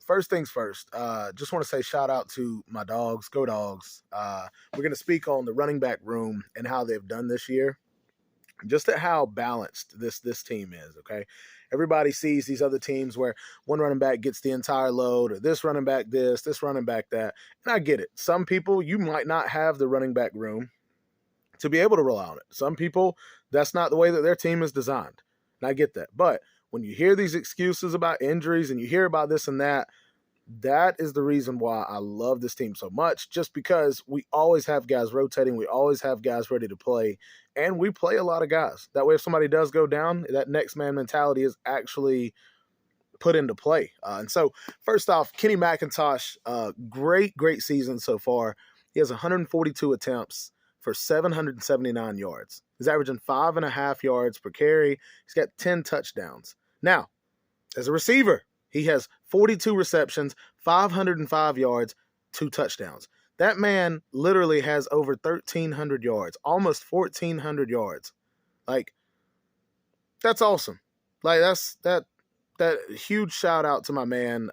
first things first, just want to say shout out to my dogs, go dogs. We're going to speak on the running back room and how they've done this year, just at how balanced this team is, okay? Everybody sees these other teams where one running back gets the entire load, or this running back this running back that, and I get it. Some people, you might not have the running back room to be able to rely on it. Some people, that's not the way that their team is designed, and I get that. But when you hear these excuses about injuries and you hear about this and that, that is the reason why I love this team so much, just because we always have guys rotating. We always have guys ready to play, and we play a lot of guys. That way, if somebody does go down, that next man mentality is actually put into play. And so, first off, Kenny McIntosh, great season so far. He has 142 attempts for 779 yards. He's averaging 5.5 yards per carry. He's got 10 touchdowns. Now, as a receiver, he has 42 receptions, 505 yards, 2 touchdowns. That man literally has over 1,300 yards, almost 1,400 yards. Like, that's awesome. Like, that huge shout out to my man.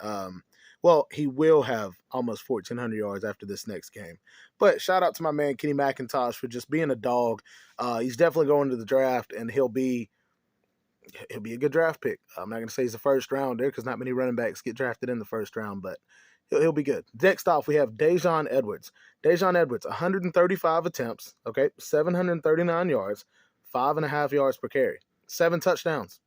Well, he will have almost 1,400 yards after this next game. But shout out to my man Kenny McIntosh for just being a dog. He's definitely going to the draft, and he'll be a good draft pick. I'm not going to say he's a first rounder because not many running backs get drafted in the first round, but he'll be good. Next off, we have Daijun Edwards. Daijun Edwards, 135 attempts, okay, 739 yards, 5.5 yards per carry, 7 touchdowns.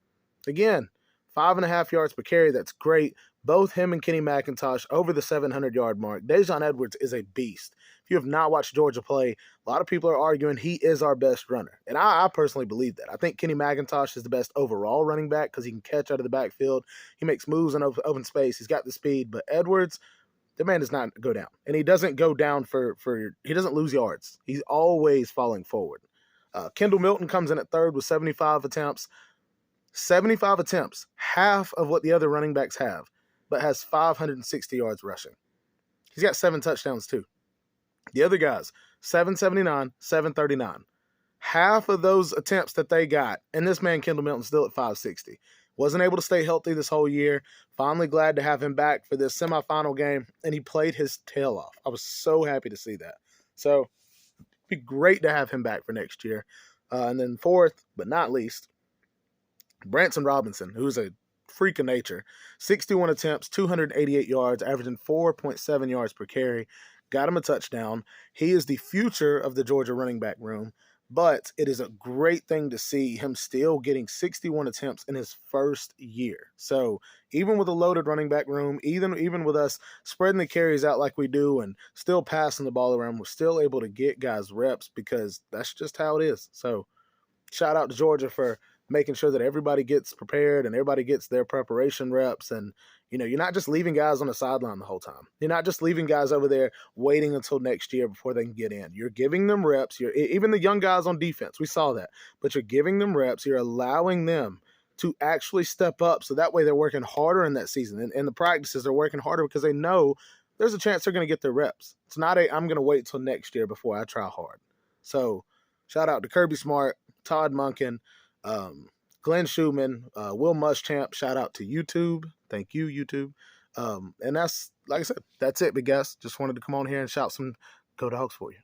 Again, 5.5 yards per carry, that's great. Both him and Kenny McIntosh over the 700-yard mark. Daijun Edwards is a beast. If you have not watched Georgia play, a lot of people are arguing he is our best runner. And I personally believe that. I think Kenny McIntosh is the best overall running back because he can catch out of the backfield. He makes moves in open space. He's got the speed. But Edwards, the man does not go down. And he doesn't go down he doesn't lose yards. He's always falling forward. Kendall Milton comes in at third with 75 attempts. 75 attempts, half of what the other running backs have, but has 560 yards rushing. He's got 7 touchdowns too. The other guys, 779, 739. Half of those attempts that they got, and this man Kendall Milton still at 560. Wasn't able to stay healthy this whole year. Finally glad to have him back for this semifinal game, and he played his tail off. I was so happy to see that. So it'd be great to have him back for next year. And then fourth, but not least, Branson Robinson, who's a freak of nature. 61 attempts, 288 yards, averaging 4.7 yards per carry. Got him a touchdown. He is the future of the Georgia running back room, but it is a great thing to see him still getting 61 attempts in his first year. So even with a loaded running back room, even with us spreading the carries out like we do and still passing the ball around, we're still able to get guys reps because that's just how it is. So shout out to Georgia for making sure that everybody gets prepared and everybody gets their preparation reps. And, you're not just leaving guys on the sideline the whole time. You're not just leaving guys over there waiting until next year before they can get in. You're giving them reps. Even the young guys on defense, we saw that. But you're giving them reps. You're allowing them to actually step up so that way they're working harder in that season. And the practices, they're working harder because they know there's a chance they're going to get their reps. It's not I'm going to wait till next year before I try hard. So shout out to Kirby Smart, Todd Monken, Glenn Schumann, Will Muschamp, shout out to YouTube. Thank you, YouTube. And that's, like I said, that's it, big guys. Just wanted to come on here and shout some Go Dogs for you.